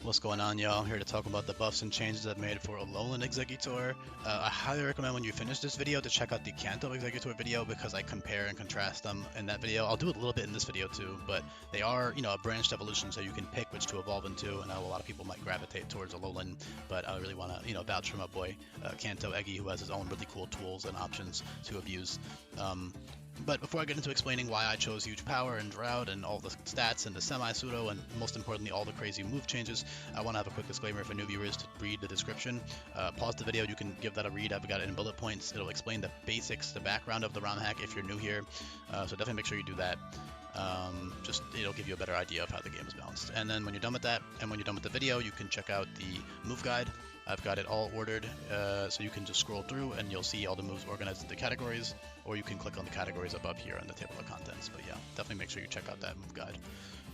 What's going on, y'all? I'm here to talk about the buffs and changes I've made for Alolan Exeggutor. I highly recommend when you finish this video to check out the Kanto Exeggutor video because I compare and contrast them in that video. I'll do it a little bit in this video too, but they are, a branched evolution, so you can pick which to evolve into. And I know a lot of people might gravitate towards Alolan, but I really want to, vouch for my boy Kanto Eggy, who has his own really cool tools and options to abuse. But before I get into explaining why I chose Huge Power and Drought and all the stats and the semi-pseudo and most importantly all the crazy move changes, I want to have a quick disclaimer for new viewers to read the description. Pause the video, you can give that a read. I've got it in bullet points. It'll explain the basics, the background of the ROM hack if you're new here. So definitely make sure you do that. It'll give you a better idea of how the game is balanced. And then when you're done with that, and when you're done with the video, you can check out the move guide. I've got it all ordered, so you can just scroll through and you'll see all the moves organized into categories, or you can click on the categories above here on the table of contents. But yeah, definitely make sure you check out that move guide.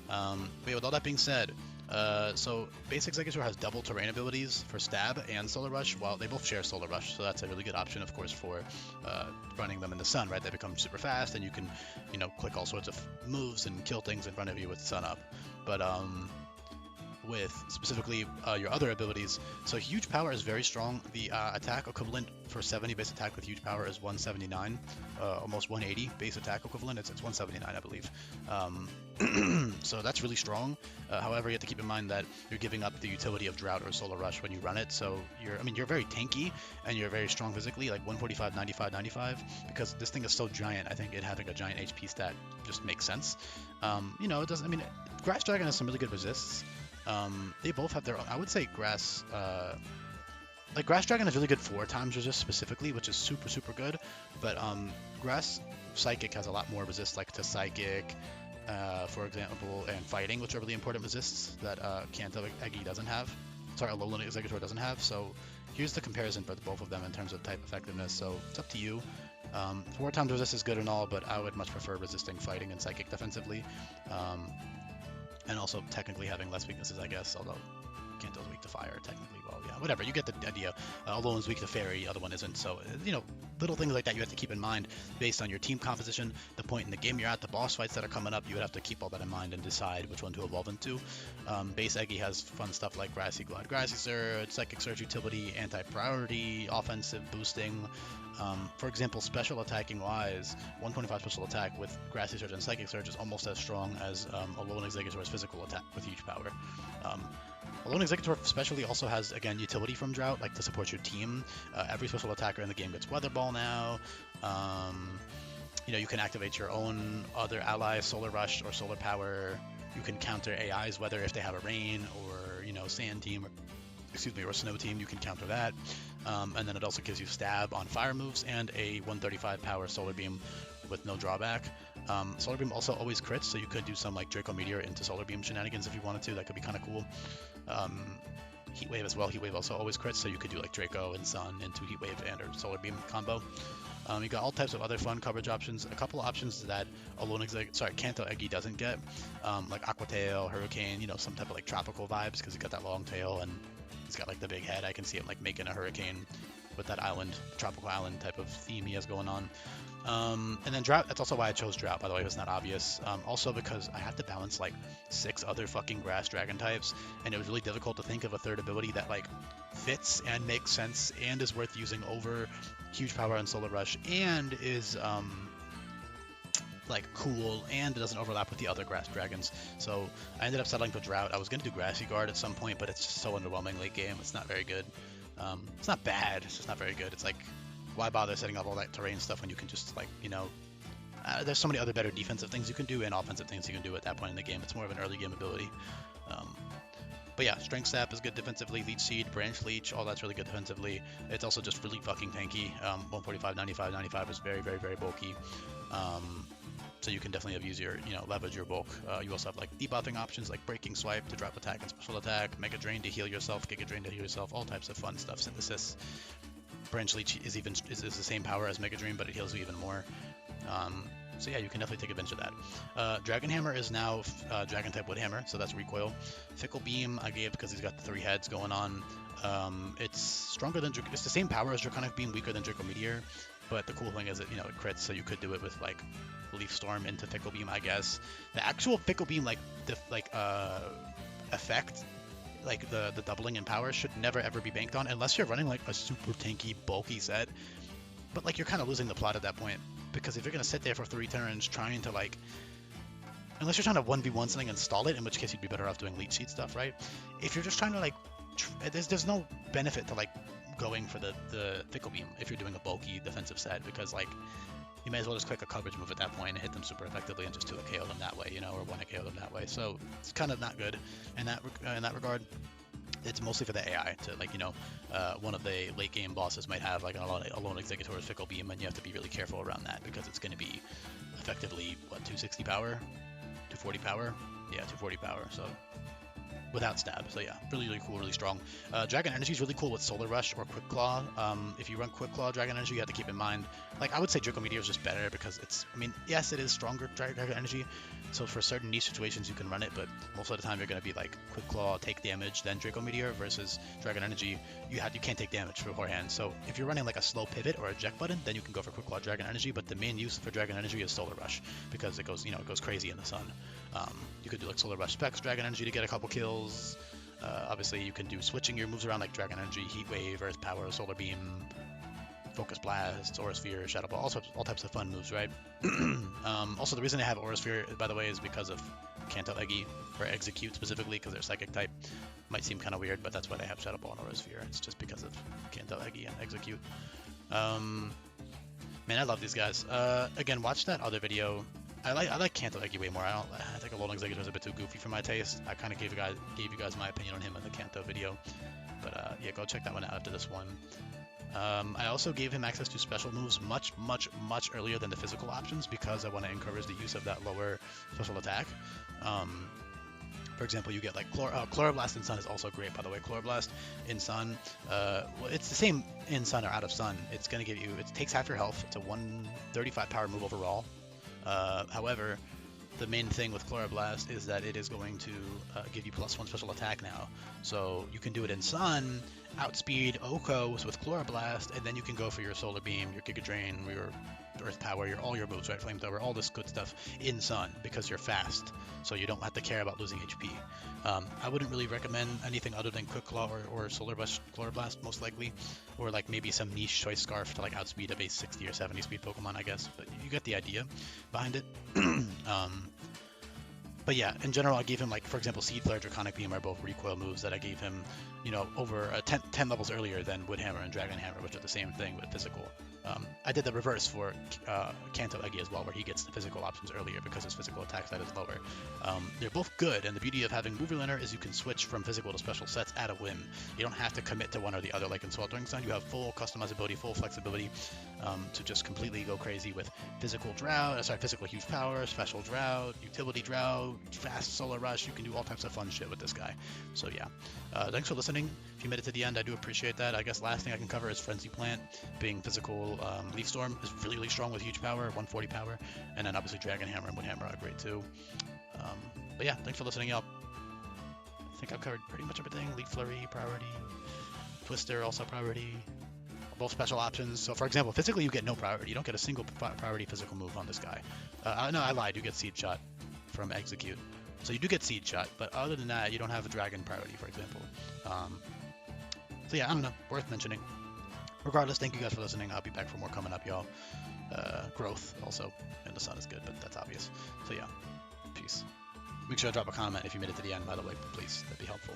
But yeah, with all that being said, so base Exeggutor has double terrain abilities for Stab and Solar Rush, while they both share Solar Rush, so that's a really good option, of course, for running them in the sun, right? They become super fast, and you can, click all sorts of moves and kill things in front of you with sun up. But with specifically your other abilities, so Huge Power is very strong. The attack equivalent for 70 base attack with Huge Power is 179, almost 180 base attack equivalent. It's 179, I believe. So that's really strong. However, you have to keep in mind that you're giving up the utility of Drought or Solar Rush when you run it. So you're very tanky and you're very strong physically, like 145, 95, 95. Because this thing is so giant, I think it having a giant HP stat just makes sense. It doesn't. Grass Dragon has some really good resists. They both have their own. I would say Grass Dragon is really good 4 times resist specifically, which is super, super good. But Grass Psychic has a lot more resist, like to Psychic, for example, and Fighting, which are really important resists that Kanto Eggy doesn't have. Sorry, Alolan Exeggutor doesn't have. So here's the comparison for both of them in terms of type effectiveness. So it's up to you. 4 times resist is good and all, but I would much prefer resisting Fighting and Psychic defensively. And also technically having less weaknesses, I guess, although Kanto's weak to fire, technically. Well, yeah, whatever, you get the idea. Alolan's weak to fairy, the other one isn't. So, little things like that you have to keep in mind based on your team composition, the point in the game you're at, the boss fights that are coming up. You would have to keep all that in mind and decide which one to evolve into. Base Eggy has fun stuff like Grassy Glide, Grassy Surge, Psychic Surge utility, anti-priority, offensive boosting. For example, special attacking wise, 125 special attack with Grassy Surge and Psychic Surge is almost as strong as Alolan Exeggutor's physical attack with Huge Power. Alolan Exeggutor especially also has, again, utility from Drought, like to support your team. Every special attacker in the game gets Weather Ball now. You can activate your own other ally, Solar Rush or Solar Power. You can counter AI's weather if they have a Rain or, Sand Team, or Snow Team, you can counter that. And then it also gives you Stab on fire moves and a 135 power Solar Beam with no drawback. Solar Beam also always crits, so you could do some like Draco Meteor into Solar Beam shenanigans if you wanted to. That could be kind of cool. Heat Wave as well. Heat Wave also always crits, so you could do like Draco and Sun into Heat Wave and or Solar Beam combo. You got all types of other fun coverage options. A couple of options that Kanto Eggy doesn't get, like Aqua Tail, Hurricane, some type of like tropical vibes because he's got that long tail and he's got like the big head. I can see him like making a Hurricane with that tropical island type of theme he has going on. And then Drought, that's also why I chose Drought, by the way, it was not obvious. Also because I have to balance like 6 other fucking Grass Dragon types, and it was really difficult to think of a third ability that like fits and makes sense and is worth using over Huge Power and Solar Rush and is like cool and it doesn't overlap with the other Grass Dragons. So I ended up settling for Drought. I was going to do Grassy Guard at some point, but it's just so underwhelming late game. It's not very good. It's not bad, it's just not very good. It's like, why bother setting up all that terrain stuff when you can just like, there's so many other better defensive things you can do and offensive things you can do at that point in the game. It's more of an early game ability. But yeah, Strength Sap is good defensively, Leech Seed, Branch Leech, all that's really good defensively. It's also just really fucking tanky. 145, 95, 95 is very, very, very bulky. So you can definitely abuse your, leverage your bulk. You also have like debuffing options like Breaking Swipe to drop attack and special attack, Mega Drain to heal yourself, Giga Drain to heal yourself, all types of fun stuff. Synthesis. Branch Leech is the same power as Mega Drain, but it heals you even more. So yeah, you can definitely take advantage of that. Dragon Hammer is now Dragon type Wood Hammer, so that's recoil. Fickle Beam I gave because he's got the 3 heads going on. It's stronger than it's the same power as Draconic Beam, weaker than Draco Meteor, but the cool thing is that it crits, so you could do it with like Leaf Storm into Fickle Beam, I guess. The actual Fickle Beam effect like the doubling in power should never ever be banked on unless you're running like a super tanky, bulky set. But like you're kind of losing the plot at that point, because if you're gonna sit there for 3 turns trying to like, unless you're trying to 1v1 something and stall it, in which case you'd be better off doing leech seed stuff, right? If you're just trying to like, there's no benefit to like going for the Fickle Beam if you're doing a bulky defensive set, because like you may as well just click a coverage move at that point and hit them super effectively and just 2 KO them that way, you know, or 1 KO them that way. So it's kind of not good in that regard. It's mostly for the AI to, like, you know, one of the late game bosses might have like an Alolan Exeggutor's Fickle Beam, and you have to be really careful around that because it's going to be effectively, what, 260 power? 240 power? Yeah, 240 power, so without stab. So yeah, really, really cool, really strong. Dragon Energy is really cool with Solar Rush or Quick Claw. If you run Quick Claw Dragon Energy, you have to keep in mind, like, I would say Draco Meteor is just better because it's, I mean, yes, it is stronger Dragon Energy, so for certain niche situations you can run it, but most of the time you're going to be like Quick Claw, take damage, then Draco Meteor, versus Dragon Energy, you can't take damage beforehand. So if you're running like a slow pivot or eject button, then you can go for Quick Claw Dragon Energy, but the main use for Dragon Energy is Solar Rush because it goes, you know, it goes crazy in the sun. You could do like Solar Rush Specs Dragon Energy to get a couple kills. Obviously, you can do switching your moves around like Dragon Energy, Heat Wave, Earth Power, Solar Beam, Focus Blast, Aura Sphere, Shadow Ball, all types of fun moves, right? Also, the reason I have Aura Sphere, by the way, is because of Kanto Eggy, or Execute specifically, because they're Psychic type. Might seem kind of weird, but that's why they have Shadow Ball and Aura Sphere. It's just because of Kanto Eggy and Execute. Man, I love these guys. Again, watch that other video. I like Kanto Eggy way more. I think Alolan Exeggutor is a bit too goofy for my taste. I kind of gave you guys my opinion on him in the Kanto video. But yeah, go check that one out after this one. I also gave him access to special moves much earlier than the physical options because I want to encourage the use of that lower special attack. For example, you get like Chloroblast in Sun is also great, by the way. Chloroblast in Sun, well, it's the same in Sun or out of Sun. It's going to give you, it takes half your health. It's a 135 power move overall. However, the main thing with Chloroblast is that it is going to give you +1 special attack now. So you can do it in Sun, outspeed Okos with Chloroblast, and then you can go for your Solar Beam, your Giga Drain, your Earth Power, all your moves, right? Flamethrower, all this good stuff in Sun because you're fast, so you don't have to care about losing HP. I wouldn't really recommend anything other than Quick Claw or Solar Rush Chloroblast, most likely, or like maybe some niche Choice Scarf to like outspeed a base 60 or 70 speed Pokemon, I guess. But you get the idea behind it. But yeah, in general, I gave him, like, for example, Seed Flare, Draconic Beam are both recoil moves that I gave him, you know, over 10 levels earlier than Wood Hammer and Dragon Hammer, which are the same thing with physical. I did the reverse for Kanto Eggy as well, where he gets the physical options earlier because his physical attack stat is lower. They're both good, and the beauty of having Mover Learner is you can switch from physical to special sets at a whim. You don't have to commit to one or the other like in Sweltering Sun. You have full customizability, full flexibility to just completely go crazy with physical huge power, special drought, utility drought, fast Solar Rush. You can do all types of fun shit with this guy. So yeah, thanks for listening. If you made it to the end, I do appreciate that. I guess last thing I can cover is Frenzy Plant being physical. Leaf Storm is really, really strong with huge power, 140 power, and then obviously Dragon Hammer and Wood Hammer are great too. But yeah, thanks for listening, y'all. I think I've covered pretty much everything. Leaf Flurry, priority. Twister, also priority. Both special options. So for example, physically you get no priority. You don't get a single priority physical move on this guy. No, I lied. You get Seed Shot from Execute. So you do get Seed Shot, but other than that, you don't have a Dragon priority, for example. So yeah, I don't know. Worth mentioning. Regardless, thank you guys for listening. I'll be back for more coming up, y'all. Growth also in the Sun is good, but that's obvious. So yeah, peace. Make sure to drop a comment if you made it to the end, by the way, please. That'd be helpful.